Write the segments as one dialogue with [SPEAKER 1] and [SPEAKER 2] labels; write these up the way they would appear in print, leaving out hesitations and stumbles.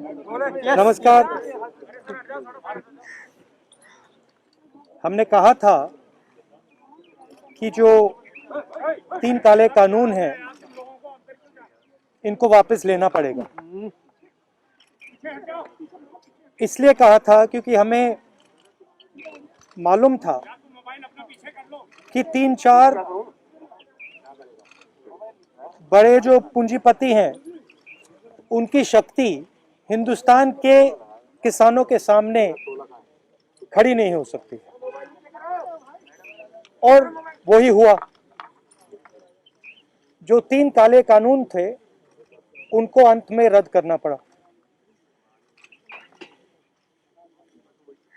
[SPEAKER 1] नमस्कार। हमने कहा था कि जो 3 काले कानून हैं इनको वापस लेना पड़ेगा। इसलिए कहा था क्योंकि हमें मालूम था कि 3-4 बड़े जो पूंजीपति हैं उनकी शक्ति हिंदुस्तान के किसानों के सामने खड़ी नहीं हो सकती, और वही हुआ। जो 3 काले कानून थे उनको अंत में रद्द करना पड़ा।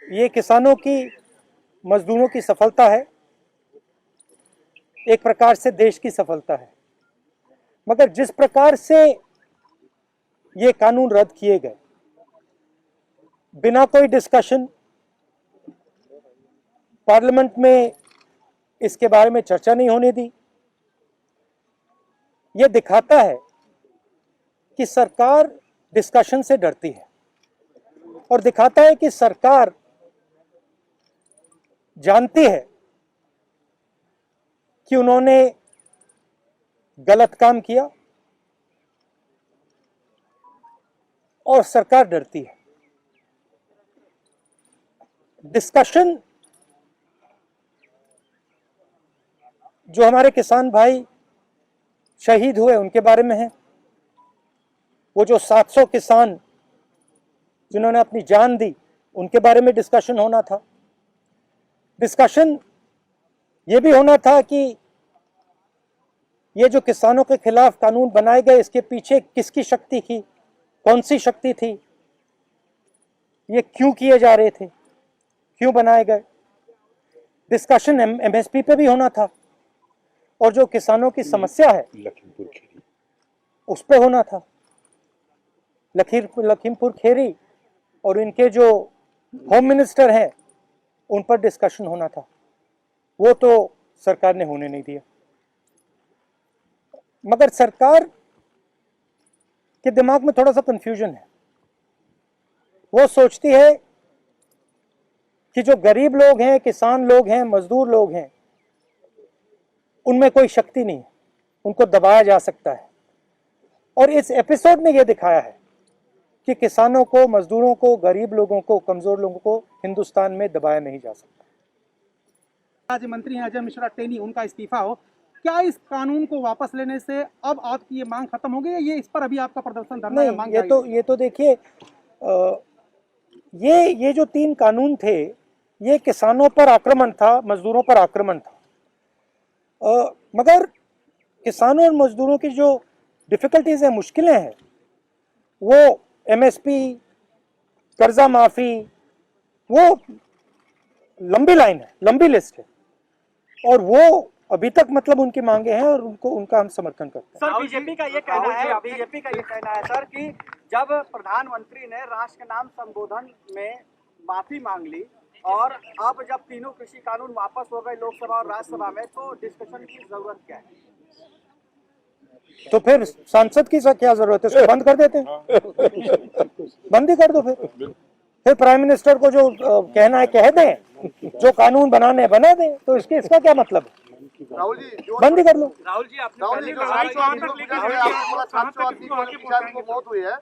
[SPEAKER 1] ये किसानों की, मजदूरों की सफलता है, एक प्रकार से देश की सफलता है। मगर जिस प्रकार से ये कानून रद्द किए गए, बिना कोई डिस्कशन, पार्लियामेंट में इसके बारे में चर्चा नहीं होने दी, यह दिखाता है कि सरकार डिस्कशन से डरती है, और दिखाता है कि सरकार जानती है कि उन्होंने गलत काम किया, और सरकार डरती है। डिस्कशन जो हमारे किसान भाई शहीद हुए उनके बारे में है, वो जो 700 किसान जिन्होंने अपनी जान दी उनके बारे में डिस्कशन होना था। डिस्कशन ये भी होना था कि ये जो किसानों के खिलाफ कानून बनाए गए इसके पीछे किसकी शक्ति थी, कौन सी शक्ति थी, ये क्यों किए जा रहे थे, क्यों बनाए गए। डिस्कशन एमएसपी पे भी होना था, और जो किसानों की समस्या है उस पे होना था। लखीमपुर खेरी और इनके जो होम मिनिस्टर हैं उन पर डिस्कशन होना था, वो तो सरकार ने होने नहीं दिया। मगर सरकार के दिमाग में थोड़ा सा कंफ्यूजन है। वो सोचती है कि जो गरीब लोग हैं, किसान लोग हैं, मजदूर लोग हैं, उनमें कोई शक्ति नहीं है, उनको दबाया जा सकता है। और इस एपिसोड ने यह दिखाया है कि किसानों को, मजदूरों को, गरीब लोगों को, कमजोर लोगों को हिंदुस्तान में दबाया नहीं जा सकता।
[SPEAKER 2] राज्य मंत्री हैं अजय मिश्रा टेनी, उनका इस्तीफा हो, क्या इस कानून को वापस लेने से अब आपकी ये मांग खत्म हो गई है? ये इस पर अभी आपका प्रदर्शन धरना या मांग?
[SPEAKER 1] ये तो देखिए, ये जो 3 कानून थे ये किसानों पर आक्रमण था, मजदूरों पर आक्रमण था। मगर किसानों और मजदूरों की जो डिफिकल्टीज हैं, मुश्किलें हैं, वो एमएसपी, कर्जा माफी, वो लंबी लाइन है, लंबी लिस्ट है, और वो अभी तक मतलब उनकी मांगे हैं और उनका हम समर्थन करते हैं।
[SPEAKER 3] सर, बीजेपी का ये कहना है सर कि जब प्रधानमंत्री ने राष्ट्र के नाम संबोधन में माफी मांग ली, और अब जब तीनों कृषि कानून वापस हो गए लोकसभा और राज्यसभा में, तो डिस्कशन की जरूरत क्या है?
[SPEAKER 1] तो फिर सांसद की क्या जरूरत है? उसको बंद कर देते हैं, बंद ही कर दो। फिर प्राइम मिनिस्टर को जो कहना है कह दें, जो कानून बनाने बना दें, तो इसका क्या मतलब है?
[SPEAKER 4] राहुल जी,
[SPEAKER 1] बंद ही कर लो।
[SPEAKER 4] राहुल जी, आपने पहले कहा कि 700 आदमी को मौत हुई है,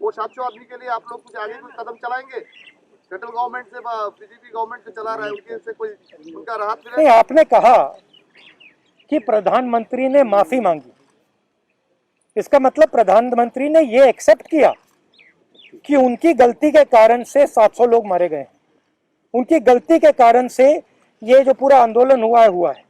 [SPEAKER 4] वो 700 आदमी के लिए आप लोग कुछ आगे कुछ कदम चलाएंगे? सेंट्रल गवर्नमेंट से, बीजेपी गवर्नमेंट से चला रहा है, उनके से कोई उनका राहत मिले?
[SPEAKER 1] नहीं, आपने कहा कि प्रधानमंत्री ने माफी मांगी, इसका मतलब प्रधानमंत्री ने ये एक्सेप्ट किया कि उनकी गलती के कारण से 700 लोग मारे गए, उनकी गलती के कारण से ये जो पूरा आंदोलन हुआ है।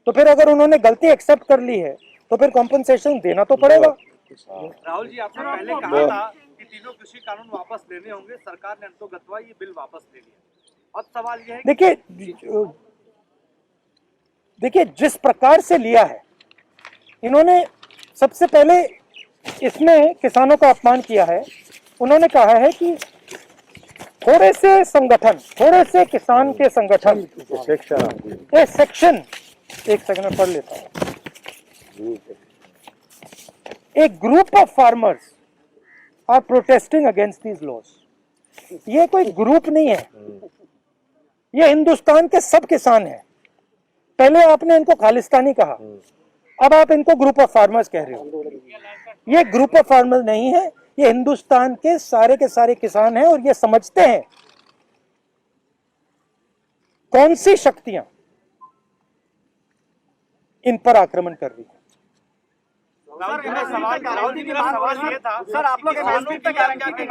[SPEAKER 1] तो फिर अगर उन्होंने गलती एक्सेप्ट कर ली है तो फिर कॉम्पनसेशन देना तो पड़ेगा।
[SPEAKER 3] राहुल जी, आपने पहले कहा था कि तीनों कृषि कानून वापस लेने होंगे, सरकार ने अंतोगत्वा ये बिल वापस ले लिया। अब सवाल यह है,
[SPEAKER 1] देखिए जिस प्रकार से लिया है इन्होंने, सबसे पहले इसमें किसानों का अपमान किया है। उन्होंने कहा है कि थोड़े से किसान के संगठन, सेक्शन, एक सेकंड में पढ़ लेता हूं। एक group of farmers are protesting against these laws. ये कोई ग्रुप नहीं है, ये हिंदुस्तान के सब किसान हैं। पहले आपने इनको खालिस्तानी कहा, अब आप इनको ग्रुप ऑफ फार्मर्स कह रहे हो। ये ग्रुप ऑफ फार्मर्स नहीं है, ये हिंदुस्तान के सारे किसान हैं और ये समझते हैं कौन सी शक्तियां इन पर आक्रमण कर रही है।
[SPEAKER 3] सर आप लोग एमएसपी पे क्या मांग कर रहे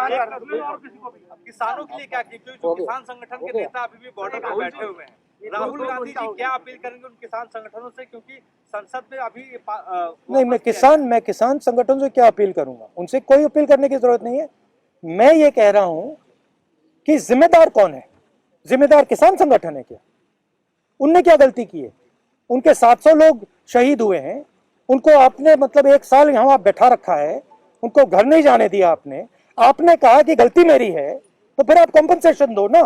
[SPEAKER 3] हैं? किसानों के लिए क्या की, जो किसान संगठन के नेता अभी भी बॉर्डर पर बैठे हुए हैं, राहुल गांधी जी क्या अपील करेंगे उन किसान संगठनों से, क्योंकि संसद में अभी
[SPEAKER 1] नहीं, मैं किसान संगठन से क्या अपील करूंगा, उनसे कोई अपील करने की जरूरत नहीं है। मैं ये कह रहा हूं कि जिम्मेदार कौन है? जिम्मेदार किसान संगठन है क्या? उनने क्या गलती की है? उनके 700 लोग शहीद हुए हैं, उनको आपने मतलब 1 साल यहाँ आप बैठा रखा है, उनको घर नहीं जाने दिया आपने कहा कि गलती मेरी है, तो फिर आप कॉम्पनसेशन दो ना,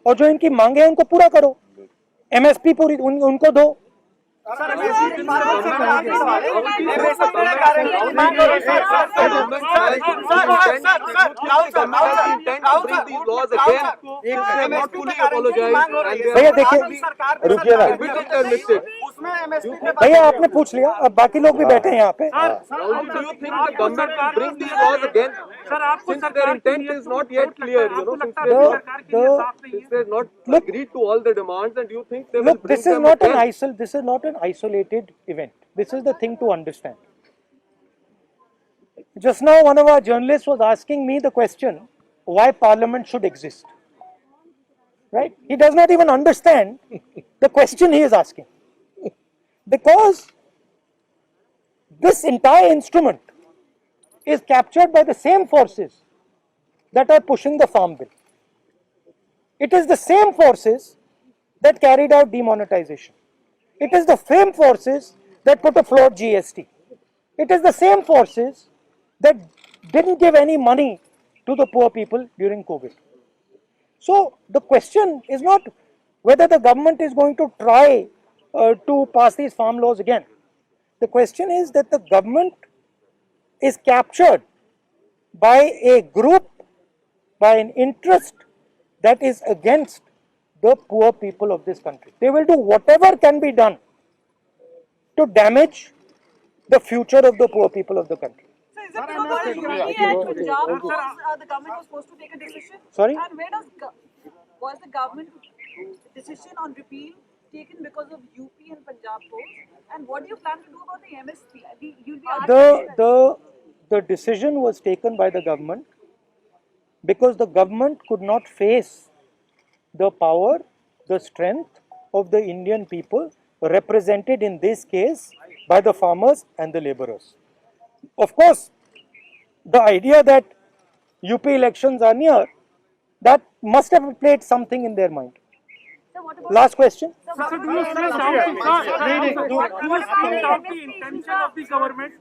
[SPEAKER 1] और जो इनकी मांगे हैं उनको पूरा करो, एमएसपी पूरी उनको दो। भैया देखिए, रुकिए ना भैया, आपने पूछ लिया, अब बाकी लोग भी बैठे हैं यहाँ पे।
[SPEAKER 5] सर आपको सरकार intent is not yet clear, you know, since they have not agreed to all the demands, and you think they will
[SPEAKER 1] Look,
[SPEAKER 5] bring
[SPEAKER 1] this is
[SPEAKER 5] them
[SPEAKER 1] not
[SPEAKER 5] again?
[SPEAKER 1] an isolated event. This is the thing to understand. Just now, one of our journalists was asking me the question, why Parliament should exist. Right? He does not even understand the question he is asking. Because this entire instrument is captured by the same forces that are pushing the farm bill. It is the same forces that carried out demonetization. It is the same forces that put a floor GST. It is the same forces that didn't give any money to the poor people during COVID. So the question is not whether the government is going to try to pass these farm laws again. The question is that the government is captured by a group, by an interest that is against the poor people of this country. They will do whatever can be done to damage the future of the poor people of the country.
[SPEAKER 6] So is it because UP and Punjab the government was supposed to take a decision?
[SPEAKER 1] Sorry?
[SPEAKER 6] And where was the government decision on repeal taken because of UP and Punjab votes? And what do you plan to do about the MSP? You'll be asking
[SPEAKER 1] The decision was taken by the government because the government could not face the power, the strength of the Indian people represented in this case by the farmers and the laborers. Of course, the idea that UP elections are near, that must have played something in their mind.
[SPEAKER 6] So what about
[SPEAKER 1] Last question.
[SPEAKER 5] Sir, do you still doubt the intention of the government?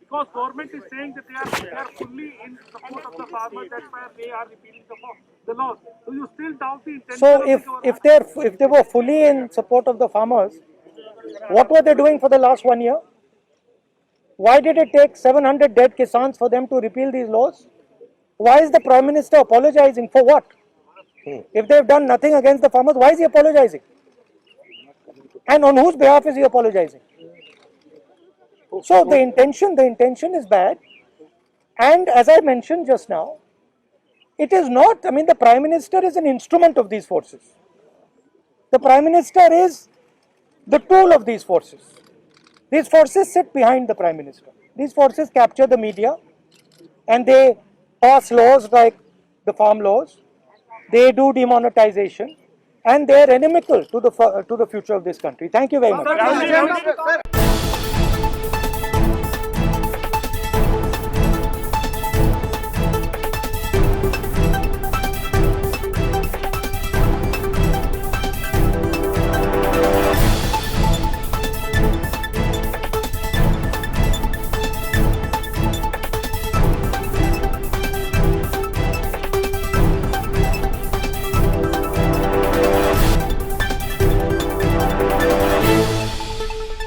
[SPEAKER 5] Because government is saying that they are fully in support of the farmers, that's why they are repealing the laws. Do you still doubt the intention
[SPEAKER 1] So
[SPEAKER 5] of the government?
[SPEAKER 1] if they were fully in support of the farmers, what were they doing for the last 1 year? Why did it take 700 dead Kisans for them to repeal these laws? Why is the Prime Minister apologizing for what? If they have done nothing against the farmers, why is he apologizing? And on whose behalf is he apologizing? So the intention is bad. And as I mentioned just now, it is not, I mean, the Prime Minister is an instrument of these forces. The Prime Minister is the tool of these forces. These forces sit behind the Prime Minister. These forces capture the media and they pass laws like the farm laws. They do demonetization and they are inimical to the future of this country. Thank you very much.